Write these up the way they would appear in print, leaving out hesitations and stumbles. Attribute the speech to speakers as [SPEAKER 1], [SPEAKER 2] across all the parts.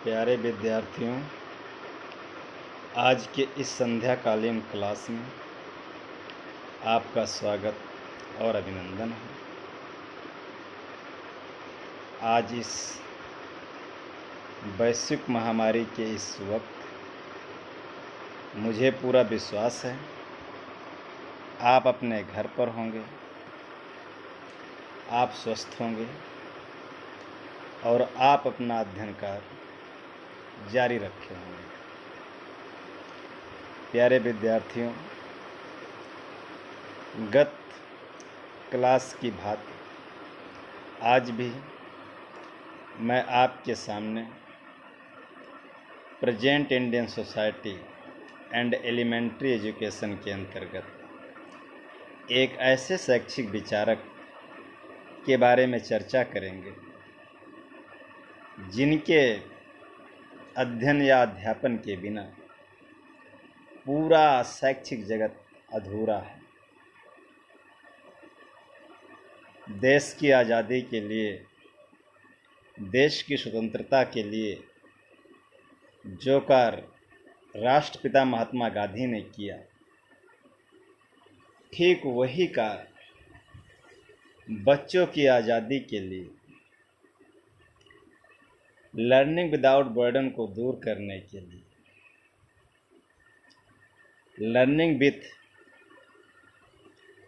[SPEAKER 1] प्यारे विद्यार्थियों, आज के इस संध्याकालीन क्लास में आपका स्वागत और अभिनंदन है। आज इस वैश्विक महामारी के इस वक्त मुझे पूरा विश्वास है आप अपने घर पर होंगे, आप स्वस्थ होंगे और आप अपना अध्ययन कार्य जारी रखे होंगे। प्यारे विद्यार्थियों, गत क्लास की भांति आज भी मैं आपके सामने present Indian society and elementary education के अंतर्गत एक ऐसे शैक्षिक विचारक के बारे में चर्चा करेंगे जिनके अध्ययन या अध्यापन के बिना पूरा शैक्षिक जगत अधूरा है। देश की आज़ादी के लिए, देश की स्वतंत्रता के लिए जो कार्य राष्ट्रपिता महात्मा गांधी ने किया, ठीक वही कार्य बच्चों की आज़ादी के लिए लर्निंग विदाउट बर्डन को दूर करने के लिए, learning with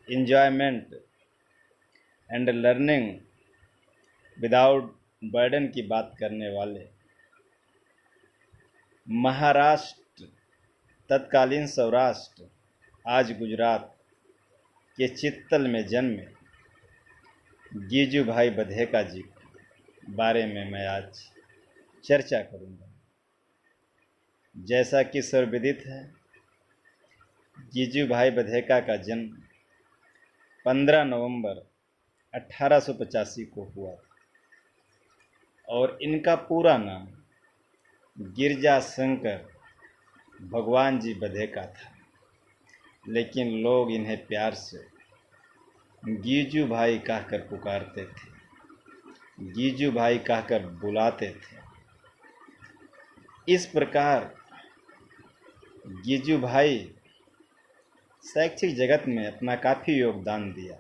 [SPEAKER 1] enjoyment and learning without burden की बात करने वाले महाराष्ट्र, तत्कालीन सौराष्ट्र, आज गुजरात के चित्तल में जन्मे गीजूभाई बधेका जी के बारे में मैं आज चर्चा करूंगा। जैसा कि सर्वविदित है, गीजूभाई बधेका का जन्म 15 नवंबर 1885 को हुआ था और इनका पूरा नाम गिरजा शंकर भगवान जी बधेका था, लेकिन लोग इन्हें प्यार से गीजू भाई कहकर पुकारते थे, गीजू भाई कहकर बुलाते थे। इस प्रकार गीजू भाई शैक्षिक जगत में अपना काफ़ी योगदान दिया।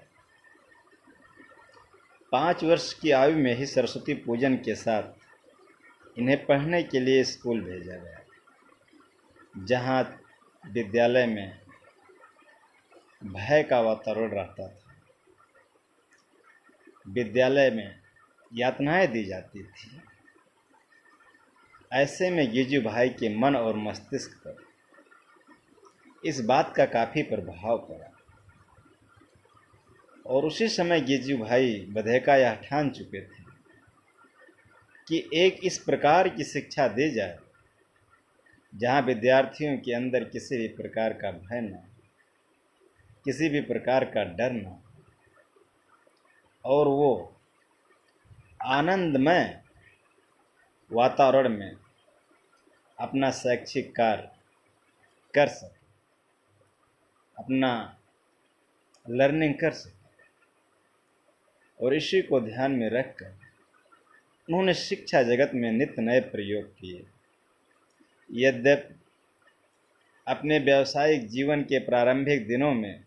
[SPEAKER 1] 5 वर्ष की आयु में ही सरस्वती पूजन के साथ इन्हें पढ़ने के लिए स्कूल भेजा गया, जहाँ विद्यालय में भय का वातावरण रहता था। विद्यालय में यातनाएं दी जाती थी। ऐसे में गीजू भाई के मन और मस्तिष्क पर इस बात का काफ़ी प्रभाव पड़ा और उसी समय गीजू भाई बधेका यह ठान चुके थे कि एक इस प्रकार की शिक्षा दी जाए जहाँ विद्यार्थियों के अंदर किसी भी प्रकार का भय न, किसी भी प्रकार का डर न, और वो आनंदमय वातावरण में अपना शैक्षिक कार्य कर सके, अपना लर्निंग कर सके। और इसी को ध्यान में रखकर उन्होंने शिक्षा जगत में नित्य नए प्रयोग किए। यद्यपि अपने व्यावसायिक जीवन के प्रारंभिक दिनों में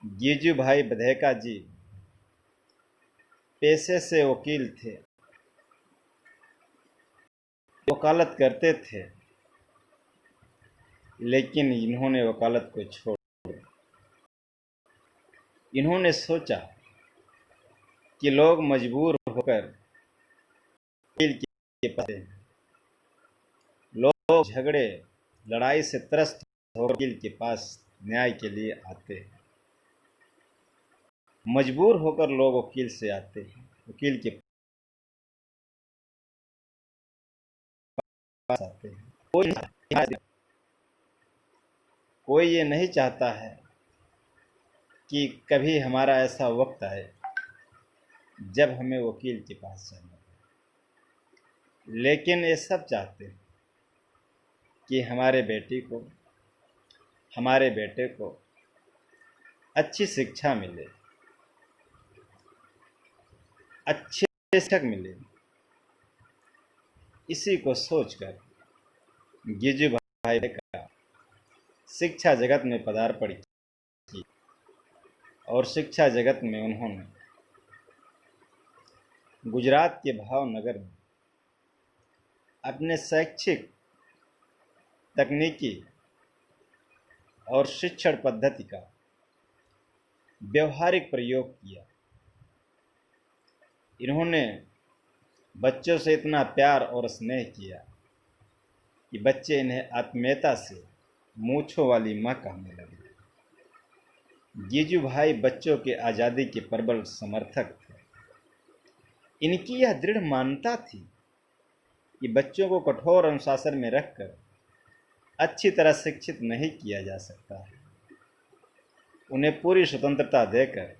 [SPEAKER 1] गीजू भाई बधेका जी पेशे से वकील थे, वकालत करते थे, लेकिन इन्होंने वकालत को छोड़ दिया। इन्होंने सोचा कि लोग मजबूर होकर वकील के पास हैं, लोग झगड़े लड़ाई से त्रस्त होकर वकील के पास न्याय के लिए आते हैं, मजबूर होकर लोग वकील से आते हैं, वकील के पास आते हैं। कोई ये नहीं चाहता है कि कभी हमारा ऐसा वक्त आए जब हमें वकील के पास जाना है, लेकिन ये सब चाहते हैं कि हमारे बेटे को अच्छी शिक्षा मिले, अच्छे शिक्षक मिले, इसी को सोचकर गिजू भाई का शिक्षा जगत में पदार्पण की और शिक्षा जगत में उन्होंने गुजरात के भावनगर में अपने शैक्षिक, तकनीकी और शिक्षण पद्धति का व्यवहारिक प्रयोग किया। इन्होंने बच्चों से इतना प्यार और स्नेह किया कि बच्चे इन्हें आत्मीयता से मूंछों वाली माँ कहने लगे। गिजू भाई बच्चों के आज़ादी के प्रबल समर्थक थे। इनकी यह दृढ़ मान्यता थी कि बच्चों को कठोर अनुशासन में रखकर अच्छी तरह शिक्षित नहीं किया जा सकता है। उन्हें पूरी स्वतंत्रता देकर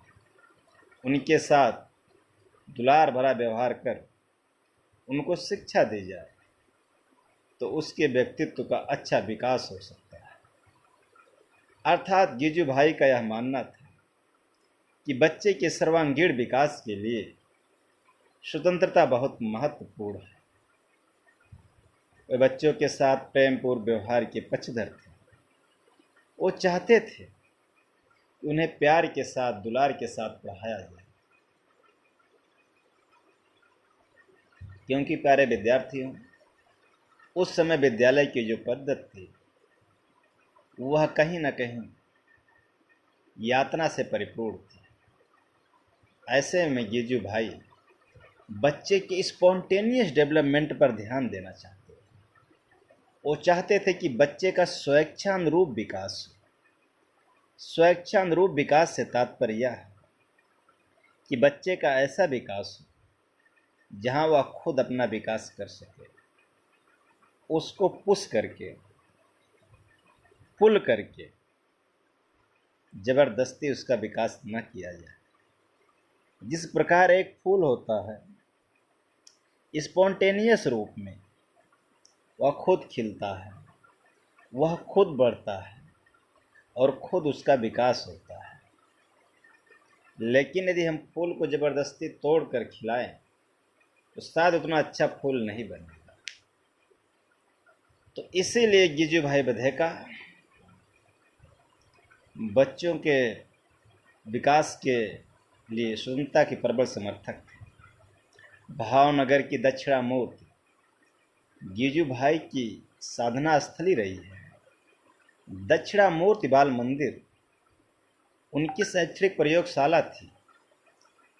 [SPEAKER 1] उनके साथ दुलार भरा व्यवहार कर उनको शिक्षा दी जाए तो उसके व्यक्तित्व का अच्छा विकास हो सकता है। अर्थात गिजू भाई का यह मानना था कि बच्चे के सर्वांगीण विकास के लिए स्वतंत्रता बहुत महत्वपूर्ण है। वे बच्चों के साथ प्रेमपूर्ण व्यवहार के पक्षधर थे। वो चाहते थे कि उन्हें प्यार के साथ, दुलार के साथ पढ़ाया जाए, क्योंकि प्यारे विद्यार्थियों, उस समय विद्यालय की जो पद्धति थी वह कहीं न कहीं यातना से परिपूर्ण थी। ऐसे में गिजू भाई बच्चे के स्पॉन्टेनियस डेवलपमेंट पर ध्यान देना चाहते थे। वो चाहते थे कि बच्चे का स्वेच्छानुरूप विकास हो। स्वेच्छानुरूप विकास से तात्पर्य यह है कि बच्चे का ऐसा विकास हो जहाँ वह खुद अपना विकास कर सके। उसको पुश करके, पुल करके जबरदस्ती उसका विकास न किया जाए। जिस प्रकार एक फूल होता है, स्पॉन्टेनियस रूप में वह खुद खिलता है, वह खुद बढ़ता है और खुद उसका विकास होता है। लेकिन यदि हम फूल को जबरदस्ती तोड़कर खिलाएं तो शायद उतना अच्छा फूल नहीं बनेगा। तो इसीलिए गिजू भाई बधेका बच्चों के विकास के लिए स्वतंत्रता के प्रबल समर्थक थे। भावनगर की दक्षिणामूर्ति गिजू भाई की साधना स्थली रही है। दक्षिणामूर्ति बाल मंदिर उनकी शैक्षणिक प्रयोगशाला थी,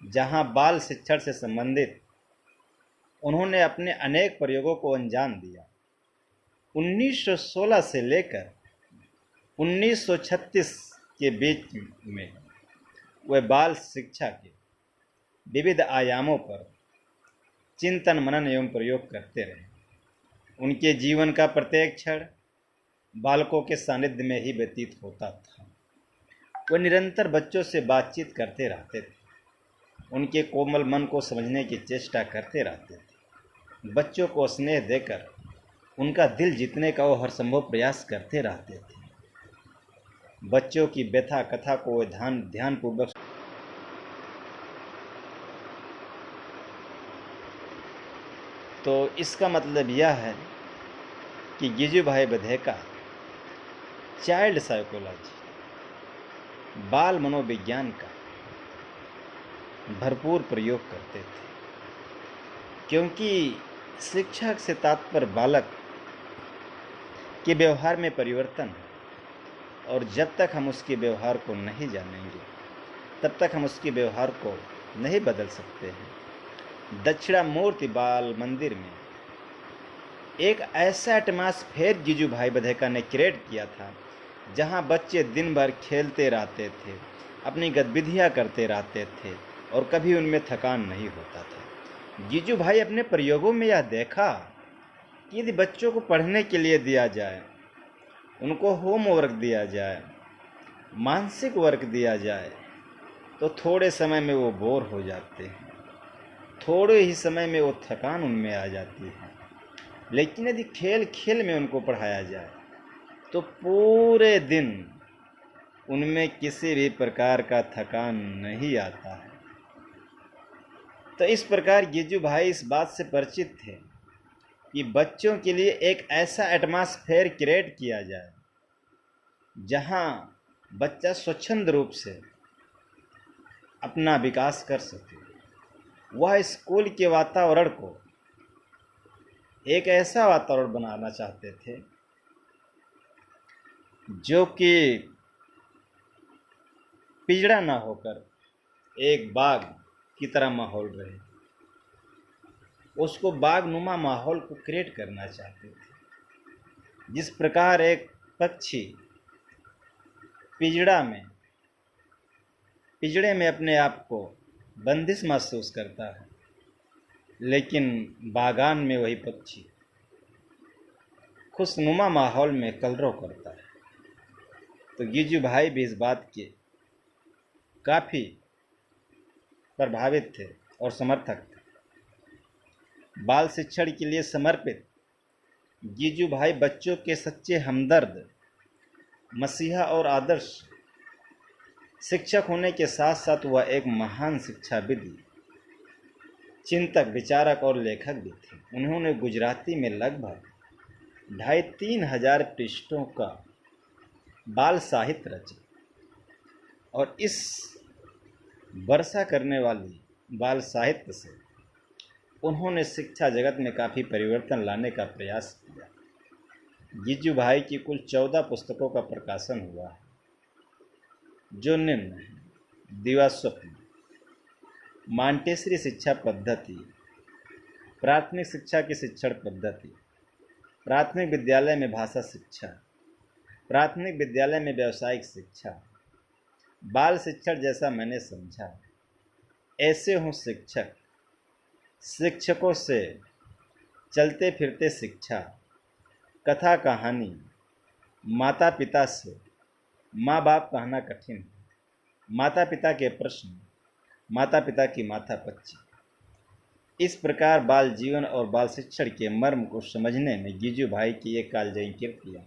[SPEAKER 1] जहां बाल शिक्षण से संबंधित उन्होंने अपने अनेक प्रयोगों को अंजाम दिया। 1916 से लेकर 1936 के बीच में वे बाल शिक्षा के विविध आयामों पर चिंतन, मनन एवं प्रयोग करते रहे। उनके जीवन का प्रत्येक क्षण बालकों के सानिध्य में ही व्यतीत होता था। वे निरंतर बच्चों से बातचीत करते रहते थे, उनके कोमल मन को समझने की चेष्टा करते रहते थे। बच्चों को स्नेह देकर उनका दिल जीतने का वो हर संभव प्रयास करते रहते थे। बच्चों की व्यथा कथा को वे ध्यानपूर्वक तो इसका मतलब यह है कि गिजू भाई बधेका चाइल्ड साइकोलॉजी, बाल मनोविज्ञान का भरपूर प्रयोग करते थे, क्योंकि शिक्षा से तात्पर्य बालक के व्यवहार में परिवर्तन है, और जब तक हम उसके व्यवहार को नहीं जानेंगे तब तक हम उसके व्यवहार को नहीं बदल सकते हैं। दक्षिणामूर्ति बाल मंदिर में एक ऐसा एटमॉस्फेयर गिजू भाई बधेका ने क्रिएट किया था, जहां बच्चे दिन भर खेलते रहते थे, अपनी गतिविधियां करते रहते थे और कभी उनमें थकान नहीं होता था। गिजू भाई अपने प्रयोगों में यह देखा कि यदि बच्चों को पढ़ने के लिए दिया जाए, उनको होमवर्क दिया जाए, मानसिक वर्क दिया जाए, तो थोड़े समय में वो बोर हो जाते हैं, थोड़े ही समय में वो थकान उनमें आ जाती है। लेकिन यदि खेल खेल में उनको पढ़ाया जाए तो पूरे दिन उनमें किसी भी प्रकार का थकान नहीं आता है। तो इस प्रकार गिजू भाई इस बात से परिचित थे कि बच्चों के लिए एक ऐसा एटमॉस्फेयर क्रिएट किया जाए जहां बच्चा स्वच्छंद रूप से अपना विकास कर सके। वह स्कूल के वातावरण को एक ऐसा वातावरण बनाना चाहते थे जो कि पिंजड़ा ना होकर एक बाग की तरह माहौल रहे। उसको बागनुमा माहौल को क्रिएट करना चाहते थे। जिस प्रकार एक पक्षी पिंजड़े में अपने आप को बंदिश महसूस करता है, लेकिन बागान में वही पक्षी खुशनुमा माहौल में कलरव करता है। तो गिजू भाई भी इस बात के काफ़ी प्रभावित थे और समर्थक थे। बाल शिक्षण के लिए समर्पित गिजू भाई बच्चों के सच्चे हमदर्द, मसीहा और आदर्श शिक्षक होने के साथ साथ वह एक महान शिक्षाविद, चिंतक, विचारक और लेखक भी थे। उन्होंने गुजराती में लगभग 2,500-3 हजार पृष्ठों का बाल साहित्य रचा और इस वर्षा करने वाली बाल साहित्य से उन्होंने शिक्षा जगत में काफ़ी परिवर्तन लाने का प्रयास किया। गिजू भाई की कुल 14 पुस्तकों का प्रकाशन हुआ है, जो निम्न है: दिवास्वप्न, मांटेसरी शिक्षा पद्धति, प्राथमिक शिक्षा की शिक्षण पद्धति, प्राथमिक विद्यालय में भाषा शिक्षा, प्राथमिक विद्यालय में व्यावसायिक शिक्षा, बाल शिक्षण जैसा मैंने समझा, ऐसे हूँ शिक्षक, शिक्षकों से चलते फिरते शिक्षा, कथा कहानी, माता पिता से माँ बाप कहना कठिन है, माता पिता के प्रश्न, माता पिता की माथा पच्ची। इस प्रकार बाल जीवन और बाल शिक्षण के मर्म को समझने में गिजू भाई की ये कालजयी कृतियाँ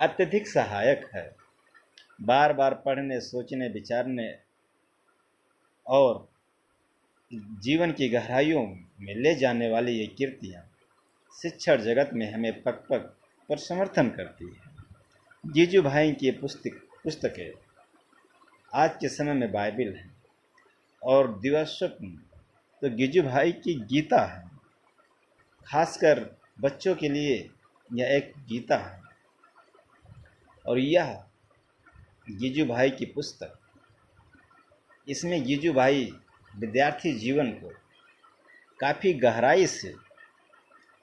[SPEAKER 1] अत्यधिक सहायक है। बार बार पढ़ने, सोचने, विचारने और जीवन की गहराइयों में ले जाने वाली ये कृतियाँ शिक्षण जगत में हमें पग पग पर समर्थन करती है। गिजू भाई की पुस्तकें आज के समय में बाइबिल हैं और दिवास्वप्न तो गिजू भाई की गीता है। खासकर बच्चों के लिए यह एक गीता है और यह गिजू भाई की पुस्तक, इसमें गिजू भाई विद्यार्थी जीवन को काफ़ी गहराई से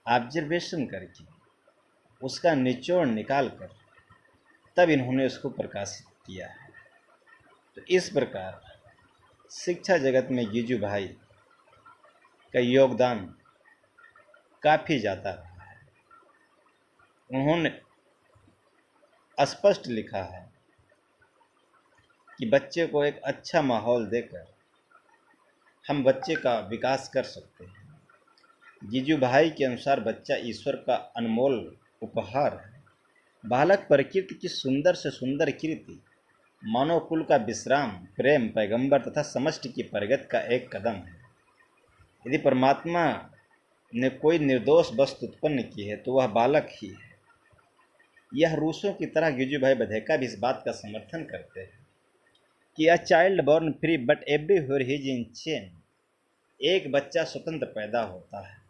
[SPEAKER 1] ऑब्जर्वेशन करके उसका निचोड़ निकाल कर तब इन्होंने उसको प्रकाशित किया है। तो इस प्रकार शिक्षा जगत में गिजू भाई का योगदान काफ़ी ज़्यादा रहा है। उन्होंने स्पष्ट लिखा है कि बच्चे को एक अच्छा माहौल देकर हम बच्चे का विकास कर सकते हैं। गिजू भाई के अनुसार बच्चा ईश्वर का अनमोल उपहार है। बालक प्रकृति की सुंदर से सुंदर कृति, मानव कुल का विश्राम, प्रेम, पैगंबर तथा समष्टि की प्रगति का एक कदम है। यदि परमात्मा ने कोई निर्दोष वस्तु उत्पन्न की है तो वह बालक ही है। यह रूसों की तरह गिजू भाई बधेका भी इस बात का समर्थन करते हैं कि a child born free but everywhere he is in chain. एक बच्चा स्वतंत्र पैदा होता है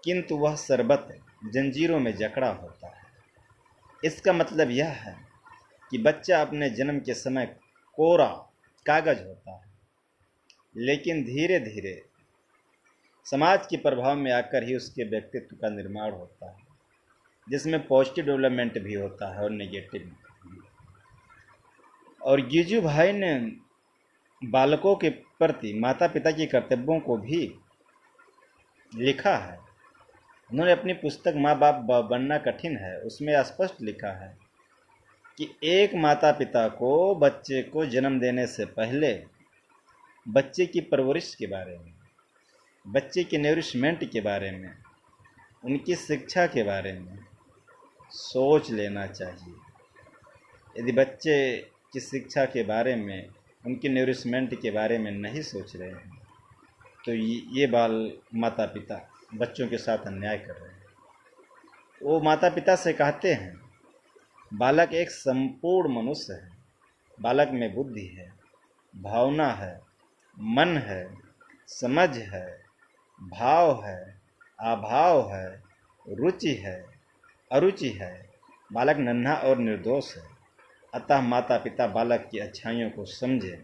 [SPEAKER 1] किंतु वह सर्वत्र जंजीरों में जकड़ा होता है। इसका मतलब यह है कि बच्चा अपने जन्म के समय कोरा कागज होता है, लेकिन धीरे धीरे समाज के प्रभाव में आकर ही उसके व्यक्तित्व का निर्माण होता है, जिसमें पॉजिटिव डेवलपमेंट भी होता है और नेगेटिव भी। और गिजू भाई ने बालकों के प्रति माता पिता के कर्तव्यों को भी लिखा है। उन्होंने अपनी पुस्तक माँ बाप बनना कठिन है उसमें स्पष्ट लिखा है कि एक माता पिता को बच्चे को जन्म देने से पहले बच्चे की परवरिश के बारे में, बच्चे के नरिशमेंट के बारे में, उनकी शिक्षा के बारे में सोच लेना चाहिए। यदि बच्चे की शिक्षा के बारे में, उनके नरिशमेंट के बारे में नहीं सोच रहे हैं तो ये बाल माता पिता बच्चों के साथ अन्याय कर रहे हैं। वो माता पिता से कहते हैं, बालक एक संपूर्ण मनुष्य है, बालक में बुद्धि है, भावना है, मन है, समझ है, भाव है, अभाव है, रुचि है, अरुचि है। बालक नन्हा और निर्दोष है। अतः माता पिता बालक की अच्छाइयों को समझें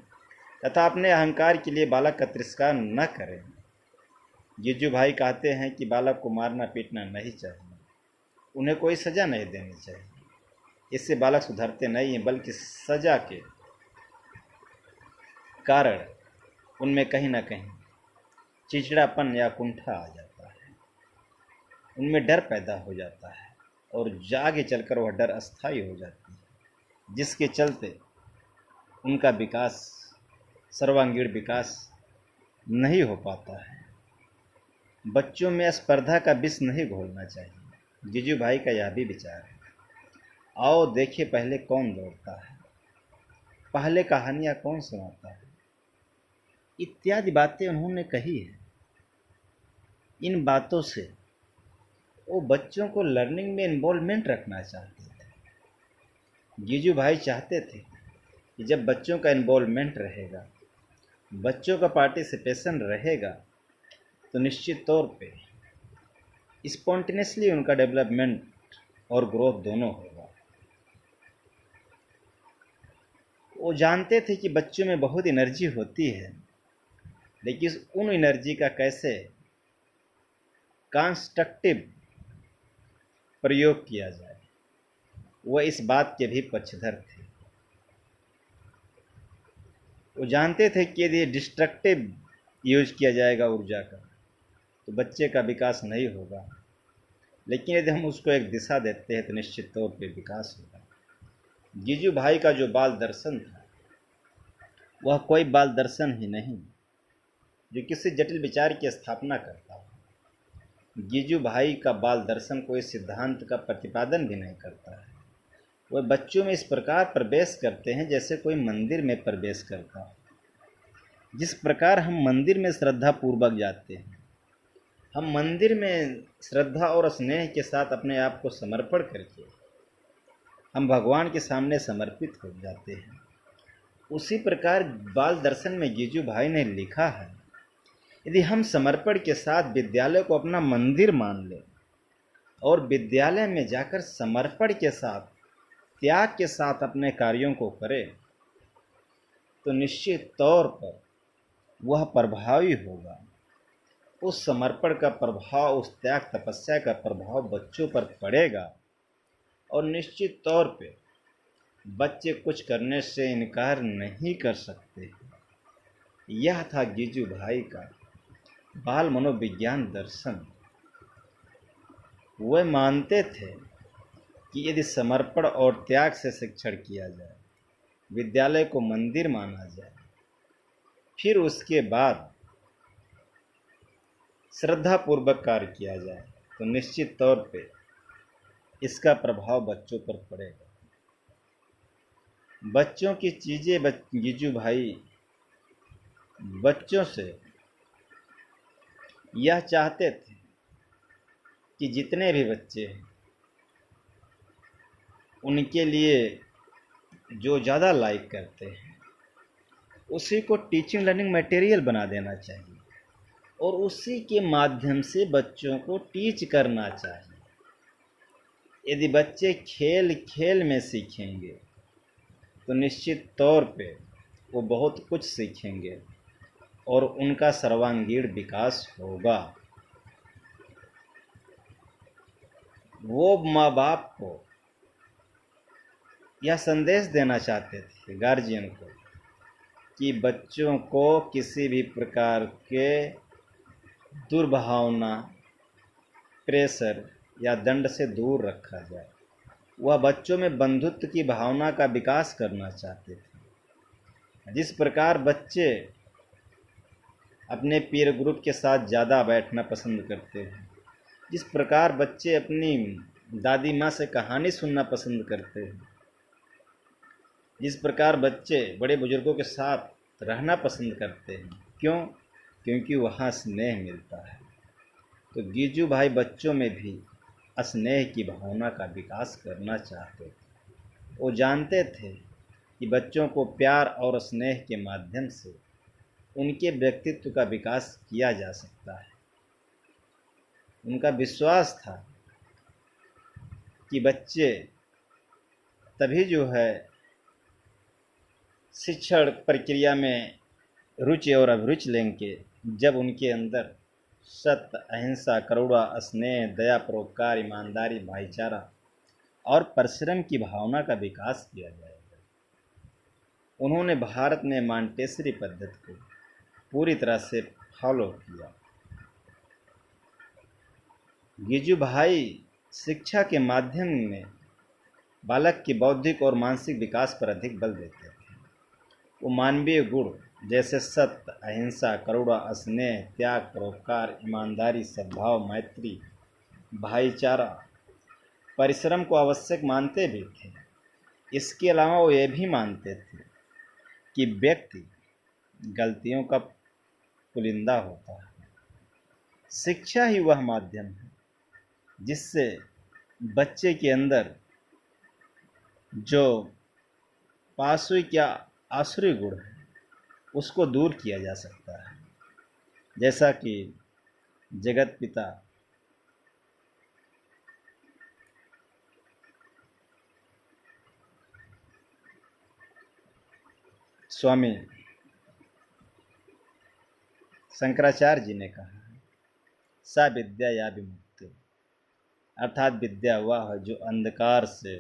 [SPEAKER 1] तथा अपने अहंकार के लिए बालक का तिरस्कार न करें। जीजू भाई कहते हैं कि बालक को मारना पीटना नहीं चाहिए, उन्हें कोई सज़ा नहीं देनी चाहिए। इससे बालक सुधरते नहीं हैं, बल्कि सज़ा के कारण उनमें कहीं ना कहीं चिड़चिड़ापन या कुंठा आ जाता है, उनमें डर पैदा हो जाता है और आगे चलकर वह डर अस्थायी हो जाती है, जिसके चलते उनका विकास, सर्वांगीण विकास नहीं हो पाता है। बच्चों में स्पर्धा का विष नहीं घोलना चाहिए। जीजू भाई का यह भी विचार है, आओ देखे पहले कौन दौड़ता है, पहले कहानियाँ कौन सुनाता है, इत्यादि बातें उन्होंने कही है। इन बातों से वो बच्चों को लर्निंग में इन्वॉल्वमेंट रखना चाहते थे। जीजू भाई चाहते थे कि जब बच्चों का इन्वॉल्वमेंट रहेगा, बच्चों का पार्टिसिपेशन रहेगा, तो निश्चित तौर पे स्पॉन्टेनियसली उनका डेवलपमेंट और ग्रोथ दोनों होगा। वो जानते थे कि बच्चों में बहुत एनर्जी होती है, लेकिन उन एनर्जी का कैसे कंस्ट्रक्टिव प्रयोग किया जाए, वह इस बात के भी पक्षधर थे। वो जानते थे कि यदि डिस्ट्रक्टिव यूज किया जाएगा ऊर्जा का, तो बच्चे का विकास नहीं होगा, लेकिन यदि हम उसको एक दिशा देते हैं तो निश्चित तौर पे विकास होगा। जीजू भाई का जो बाल दर्शन था, वह कोई बाल दर्शन ही नहीं जो किसी जटिल विचार की स्थापना करता हो। जीजू भाई का बाल दर्शन कोई सिद्धांत का प्रतिपादन भी नहीं करता है। वह बच्चों में इस प्रकार प्रवेश करते हैं जैसे कोई मंदिर में प्रवेश करता हो। जिस प्रकार हम मंदिर में श्रद्धा पूर्वक जाते हैं, हम मंदिर में श्रद्धा और स्नेह के साथ अपने आप को समर्पण करके हम भगवान के सामने समर्पित हो जाते हैं। उसी प्रकार बाल दर्शन में जीजू भाई ने लिखा है, यदि हम समर्पण के साथ विद्यालय को अपना मंदिर मान लें और विद्यालय में जाकर समर्पण के साथ, त्याग के साथ अपने कार्यों को करें, तो निश्चित तौर पर वह प्रभावी होगा। उस समर्पण का प्रभाव, उस त्याग तपस्या का प्रभाव बच्चों पर पड़ेगा और निश्चित तौर पे बच्चे कुछ करने से इनकार नहीं कर सकते। यह था जीजू भाई का बाल मनोविज्ञान दर्शन। वे मानते थे कि यदि समर्पण और त्याग से शिक्षण किया जाए, विद्यालय को मंदिर माना जाए, फिर उसके बाद श्रद्धापूर्वक कार्य किया जाए, तो निश्चित तौर पे इसका प्रभाव बच्चों पर पड़ेगा। बच्चों की चीज़ें जीजू भाई बच्चों से यह चाहते थे कि जितने भी बच्चे हैं, उनके लिए जो ज़्यादा लाइक करते हैं उसी को टीचिंग लर्निंग मटेरियल बना देना चाहिए और उसी के माध्यम से बच्चों को टीच करना चाहिए। यदि बच्चे खेल खेल में सीखेंगे तो निश्चित तौर पे वो बहुत कुछ सीखेंगे और उनका सर्वांगीण विकास होगा। वो माँ बाप को यह संदेश देना चाहते थे, गार्जियन को, कि बच्चों को किसी भी प्रकार के दुर्भावना, प्रेशर या दंड से दूर रखा जाए। वह बच्चों में बंधुत्व की भावना का विकास करना चाहते थे। जिस प्रकार बच्चे अपने पीर ग्रुप के साथ ज़्यादा बैठना पसंद करते हैं, जिस प्रकार बच्चे अपनी दादी माँ से कहानी सुनना पसंद करते हैं, जिस प्रकार बच्चे बड़े बुजुर्गों के साथ रहना पसंद करते हैं, क्यों? क्योंकि वहाँ स्नेह मिलता है। तो गीजू भाई बच्चों में भी स्नेह की भावना का विकास करना चाहते थे। वो जानते थे कि बच्चों को प्यार और स्नेह के माध्यम से उनके व्यक्तित्व का विकास किया जा सकता है। उनका विश्वास था कि बच्चे तभी जो है शिक्षण प्रक्रिया में रुचि और अभिरुचि लेंगे जब उनके अंदर सत्य, अहिंसा, करुणा, स्नेह, दया, परोपकार, ईमानदारी, भाईचारा और परिश्रम की भावना का विकास किया जाएगा। उन्होंने भारत में मॉन्टेसरी पद्धति को पूरी तरह से फॉलो किया। गीजू भाई शिक्षा के माध्यम में बालक के बौद्धिक और मानसिक विकास पर अधिक बल देते थे। वो मानवीय गुण जैसे सत्य, अहिंसा, करुणा, स्नेह, त्याग, परोपकार, ईमानदारी, सद्भाव, मैत्री, भाईचारा, परिश्रम को आवश्यक मानते भी थे। इसके अलावा वो ये भी मानते थे कि व्यक्ति गलतियों का पुलिंदा होता है। शिक्षा ही वह माध्यम है जिससे बच्चे के अंदर जो पाशविक या आसुरी गुण है उसको दूर किया जा सकता है। जैसा कि जगत पिता स्वामी शंकराचार्य जी ने कहा, सा विद्या या विमुक्ति, अर्थात विद्या वह है जो अंधकार से,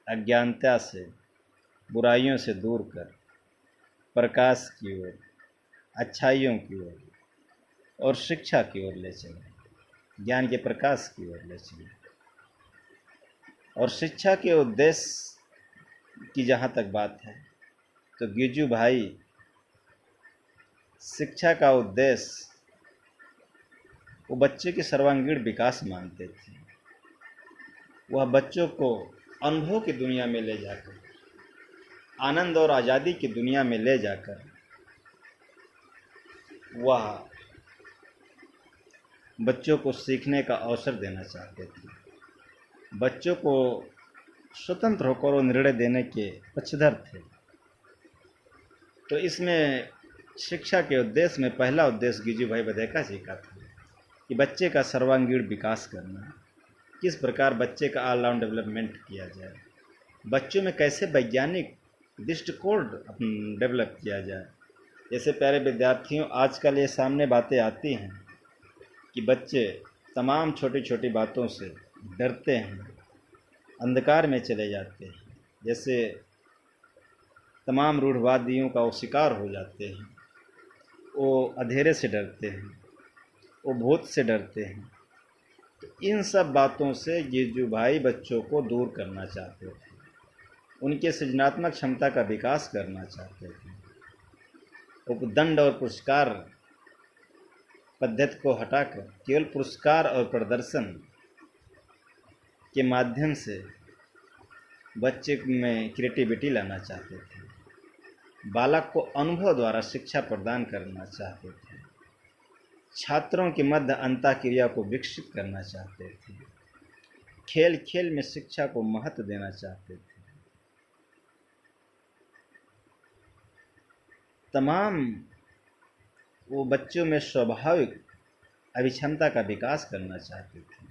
[SPEAKER 1] अज्ञानता से, बुराइयों से दूर कर प्रकाश की ओर, अच्छाइयों की ओर और शिक्षा की ओर ले चले, ज्ञान के प्रकाश की ओर ले चले। और शिक्षा के उद्देश्य की जहाँ तक बात है तो गीजू भाई शिक्षा का उद्देश्य वो बच्चे के सर्वांगीण विकास मानते थे। वह बच्चों को अनुभव की दुनिया में ले जाकर, आनंद और आज़ादी की दुनिया में ले जाकर वह बच्चों को सीखने का अवसर देना चाहते थे। बच्चों को स्वतंत्र होकर वो निर्णय देने के पक्षधर थे। तो इसमें शिक्षा के उद्देश्य में पहला उद्देश्य गीजू भाई बधेका जी का था कि बच्चे का सर्वांगीण विकास करना, किस प्रकार बच्चे का ऑलराउंड डेवलपमेंट किया जाए, बच्चों में कैसे वैज्ञानिक दृष्टिकोण डेवलप किया जाए। जैसे प्यारे विद्यार्थियों, आजकल ये सामने बातें आती हैं कि बच्चे तमाम छोटी छोटी बातों से डरते हैं, अंधकार में चले जाते हैं, जैसे तमाम रूढ़वादियों का वो शिकार हो जाते हैं, वो अंधेरे से डरते हैं, वो भूत से डरते हैं। तो इन सब बातों से गीजू भाई बच्चों को दूर करना चाहते थे, उनके सृजनात्मक क्षमता का विकास करना चाहते थे। उपदंड और पुरस्कार पद्धति को हटाकर केवल पुरस्कार और प्रदर्शन के माध्यम से बच्चे में क्रिएटिविटी लाना चाहते थे। बालक को अनुभव द्वारा शिक्षा प्रदान करना चाहते थे। छात्रों के मध्य अंतःक्रिया को विकसित करना चाहते थे। खेल खेल में शिक्षा को महत्व देना चाहते थे। तमाम वो बच्चों में स्वाभाविक अभिक्षमता का विकास करना चाहते थे।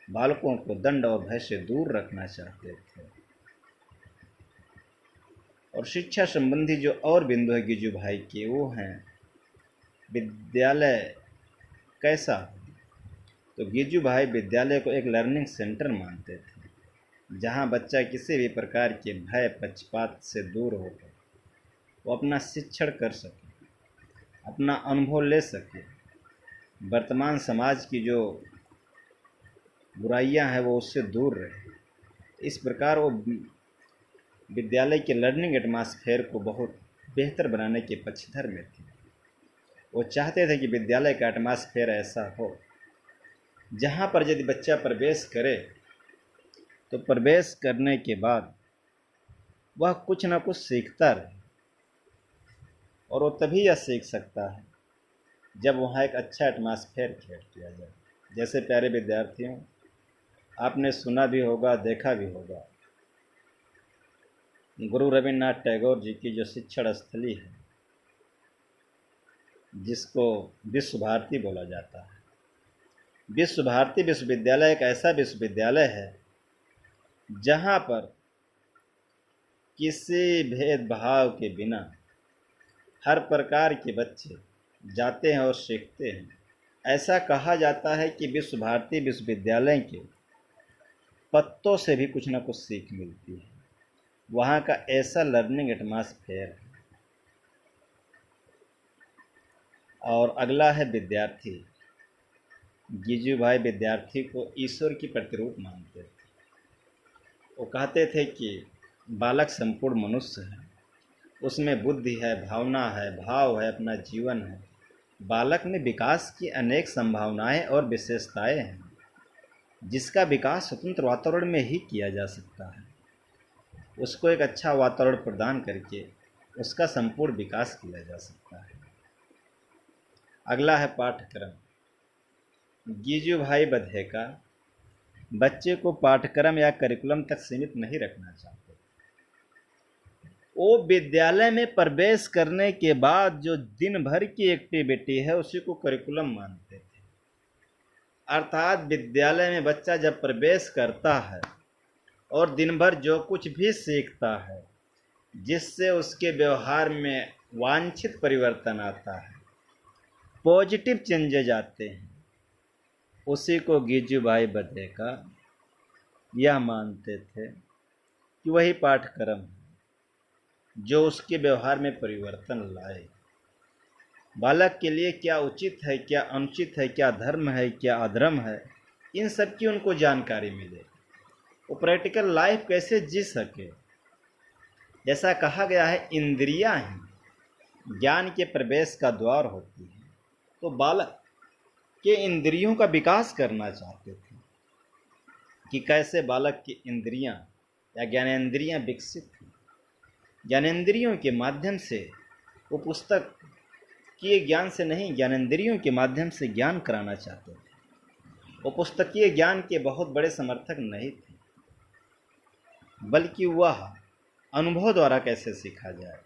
[SPEAKER 1] बालकों को दंड और भय से दूर रखना चाहते थे। और शिक्षा संबंधी जो और बिंदु है गीजू भाई के, वो हैं विद्यालय कैसा। तो गीजू भाई विद्यालय को एक लर्निंग सेंटर मानते थे, जहां बच्चा किसी भी प्रकार के भय पक्षपात से दूर होकर वो अपना शिक्षण कर सके, अपना अनुभव ले सके, वर्तमान समाज की जो बुराइयां हैं वो उससे दूर रहे। इस प्रकार वो विद्यालय के लर्निंग एटमॉस्फेयर को बहुत बेहतर बनाने के पक्षधर में थे। वो चाहते थे कि विद्यालय का एटमॉस्फेयर ऐसा हो जहाँ पर यदि बच्चा प्रवेश करे तो प्रवेश करने के बाद वह कुछ न कुछ सीखता रहे। और वो तभी यह सीख सकता है जब वहाँ एक अच्छा एटमॉस्फेयर क्रिएट किया जाए। जैसे प्यारे विद्यार्थियों, आपने सुना भी होगा, देखा भी होगा, गुरु रविन्द्रनाथ टैगोर जी की जो शिक्षण स्थली है, जिसको विश्व भारती बोला जाता है। विश्व भारती विश्वविद्यालय एक ऐसा विश्वविद्यालय है जहाँ पर किसी भेदभाव के बिना हर प्रकार के बच्चे जाते हैं और सीखते हैं। ऐसा कहा जाता है कि विश्व भारती विश्वविद्यालय के पत्तों से भी कुछ ना कुछ सीख मिलती है। वहाँ का ऐसा लर्निंग एटमॉस्फेयर है। और अगला है विद्यार्थी। गिजू भाई विद्यार्थी को ईश्वर की प्रतिरूप मानते थे। वो कहते थे कि बालक संपूर्ण मनुष्य है, उसमें बुद्धि है, भावना है, भाव है, अपना जीवन है। बालक में विकास की अनेक संभावनाएं और विशेषताएं हैं, जिसका विकास स्वतंत्र वातावरण में ही किया जा सकता है। उसको एक अच्छा वातावरण प्रदान करके उसका संपूर्ण विकास किया जा सकता है। अगला है पाठ्यक्रम। गिजू भाई बधेका बच्चे को पाठ्यक्रम या करिकुलम तक सीमित नहीं रखना चाहते। वो विद्यालय में प्रवेश करने के बाद जो दिन भर की एक्टिविटी है उसी को करिकुलम मानते थे। अर्थात विद्यालय में बच्चा जब प्रवेश करता है और दिन भर जो कुछ भी सीखता है, जिससे उसके व्यवहार में वांछित परिवर्तन आता है, पॉजिटिव चेंजेज आते हैं, उसी को गिजू भाई बधेका यह मानते थे कि वही पाठ्यक्रम है जो उसके व्यवहार में परिवर्तन लाए। बालक के लिए क्या उचित है, क्या अनुचित है, क्या धर्म है, क्या अधर्म है, इन सब की उनको जानकारी मिले, वो प्रैक्टिकल लाइफ कैसे जी सके। जैसा कहा गया है, इंद्रियां ही ज्ञान के प्रवेश का द्वार होती है। तो बालक के इंद्रियों का विकास करना चाहते थे कि कैसे बालक की इंद्रियां या ज्ञानेंद्रियां विकसित हों। ज्ञानेंद्रियों के माध्यम से वो पुस्तक किए ज्ञान से नहीं, ज्ञानेंद्रियों के माध्यम से ज्ञान कराना चाहते थे। वो पुस्तकीय ज्ञान के बहुत बड़े समर्थक नहीं थे, बल्कि वह अनुभव द्वारा कैसे सीखा जाए,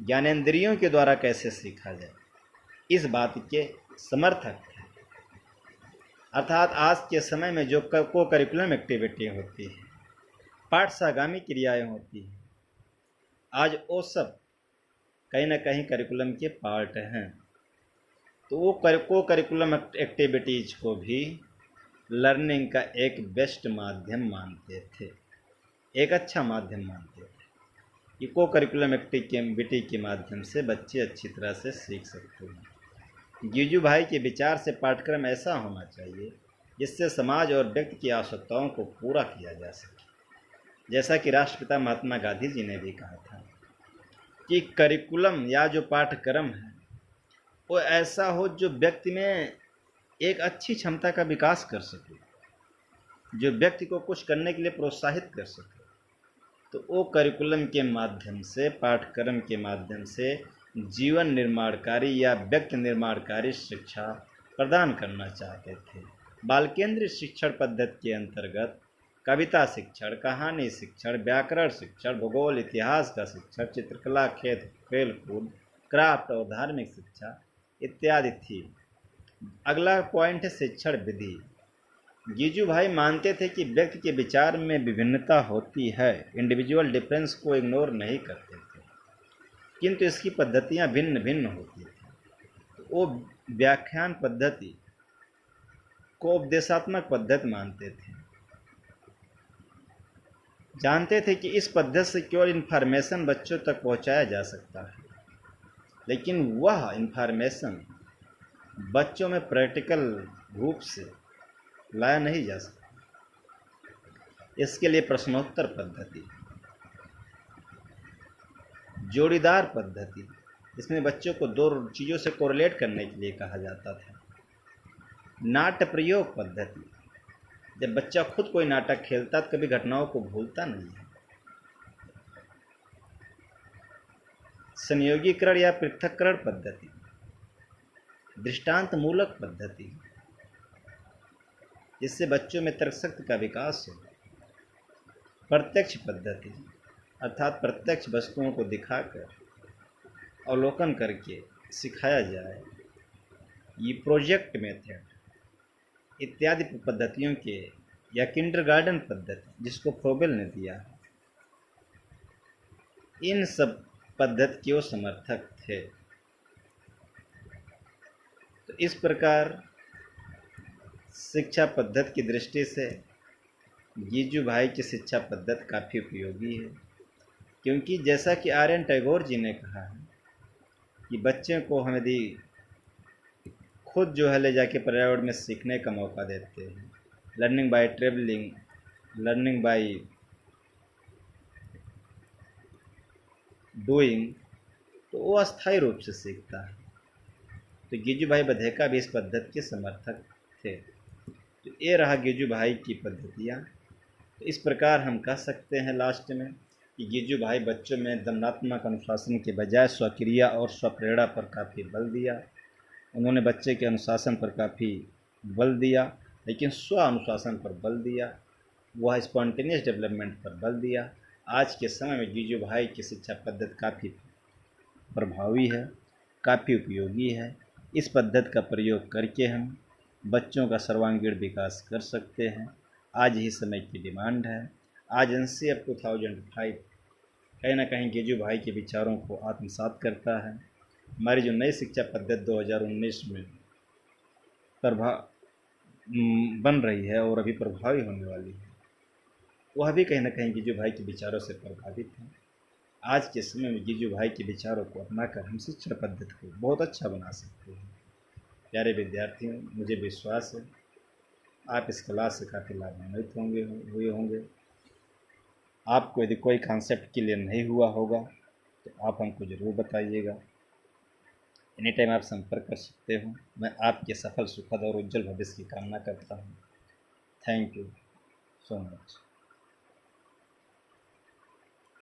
[SPEAKER 1] ज्ञानेंद्रियों के द्वारा कैसे सीखा जाए, इस बात के समर्थक थे। अर्थात आज के समय में जो को करिकुलम एक्टिविटी होती है, पाठशागामी क्रियाएं होती हैं, आज वो सब कहीं ना कहीं करिकुलम के पार्ट हैं। तो वो को करिकुलम एक्टिविटीज़ को भी लर्निंग का एक बेस्ट माध्यम मानते थे, एक अच्छा माध्यम मानते थे कि को करिकुलम एक्टिविटी के माध्यम से बच्चे अच्छी तरह से सीख सकते हैं। गिजू भाई के विचार से पाठ्यक्रम ऐसा होना चाहिए जिससे समाज और व्यक्ति की आवश्यकताओं को पूरा किया जा सके। जैसा कि राष्ट्रपिता महात्मा गांधी जी ने भी कहा था कि करिकुलम या जो पाठ्यक्रम है वो ऐसा हो जो व्यक्ति में एक अच्छी क्षमता का विकास कर सके, जो व्यक्ति को कुछ करने के लिए प्रोत्साहित कर सके। तो वो करिकुलम के माध्यम से, पाठ्यक्रम के माध्यम से जीवन निर्माणकारी या व्यक्ति निर्माणकारी शिक्षा प्रदान करना चाहते थे। बाल केंद्रित शिक्षण पद्धति के अंतर्गत कविता शिक्षण, कहानी शिक्षण, व्याकरण शिक्षण, भूगोल इतिहास का शिक्षण, चित्रकला, खेल कूद, क्राफ्ट और धार्मिक शिक्षा इत्यादि थी। अगला पॉइंट है शिक्षण विधि। गिजू भाई मानते थे कि व्यक्ति के विचार में विभिन्नता होती है, इंडिविजुअल डिफरेंस को इग्नोर नहीं करते थे, किंतु इसकी पद्धतियां भिन्न भिन्न होती थी। वो व्याख्यान पद्धति को उपदेशात्मक पद्धति मानते थे। जानते थे कि इस पद्धति से केवल इन्फॉर्मेशन बच्चों तक पहुंचाया जा सकता है, लेकिन वह इन्फॉर्मेशन बच्चों में प्रैक्टिकल रूप से लाया नहीं जा सकता। इसके लिए प्रश्नोत्तर पद्धति, जोड़ीदार पद्धति, इसमें बच्चों को दो चीज़ों से कोरिलेट करने के लिए कहा जाता था। नाट्य प्रयोग पद्धति, जब बच्चा खुद कोई नाटक खेलता तो कभी घटनाओं को भूलता नहीं है। संयोगीकरण या पृथक्करण पद्धति, दृष्टांत मूलक पद्धति, जिससे बच्चों में तर्कशक्ति का विकास हो। प्रत्यक्ष पद्धति अर्थात प्रत्यक्ष वस्तुओं को दिखाकर अवलोकन करके सिखाया जाए। ये प्रोजेक्ट मेथड इत्यादि पद्धतियों के या किंडरगार्टन पद्धति जिसको फ्रोबेल ने दिया है, इन सब पद्धतियों समर्थक थे। तो इस प्रकार शिक्षा पद्धति की दृष्टि से गीजू भाई की शिक्षा पद्धति काफ़ी उपयोगी है, क्योंकि जैसा कि आर्यन टैगोर जी ने कहा है कि बच्चे को हम यदि खुद जो है ले जाके पर्यावरण में सीखने का मौका देते हैं, learning by travelling, learning by doing, तो वो अस्थायी रूप से सीखता है। तो गीजू भाई बधेका भी इस पद्धति के समर्थक थे। तो ये रहा गीजू भाई की पद्धतियाँ। तो इस प्रकार हम कह सकते हैं लास्ट में कि गीजू भाई बच्चों में दंडात्मक अनुशासन के बजाय स्वक्रिया और स्वप्रेरणा पर काफ़ी बल दिया। उन्होंने बच्चे के अनुशासन पर काफ़ी बल दिया, लेकिन स्व अनुशासन पर बल दिया, वह स्पॉन्टेनियस डेवलपमेंट पर बल दिया। आज के समय में गीजू भाई की शिक्षा पद्धति काफ़ी प्रभावी है, काफ़ी उपयोगी है। इस पद्धति का प्रयोग करके हम बच्चों का सर्वांगीण विकास कर सकते हैं। आज ही समय की डिमांड है। आज एनसीएफ 2005 कहीं ना कहीं गीजू भाई के विचारों को आत्मसात करता है। हमारी जो नई शिक्षा पद्धति 2019 में बन रही है और अभी प्रभावी होने वाली है, वह भी कहीं ना कहीं गीजू भाई के विचारों से प्रभावित है। आज के समय में गीजू भाई के विचारों को अपनाकर हम शिक्षा पद्धति को बहुत अच्छा बना सकते हैं। प्यारे विद्यार्थियों, मुझे विश्वास है आप इस क्लास से काफ़ी लाभान्वित हुए होंगे। आपको यदि कोई कॉन्सेप्ट क्लियर नहीं हुआ होगा तो आप हमको ज़रूर बताइएगा। एनी टाइम आप संपर्क कर सकते हो। मैं आपके सफल, सुखद और उज्जवल भविष्य की कामना करता हूँ। Thank you so much.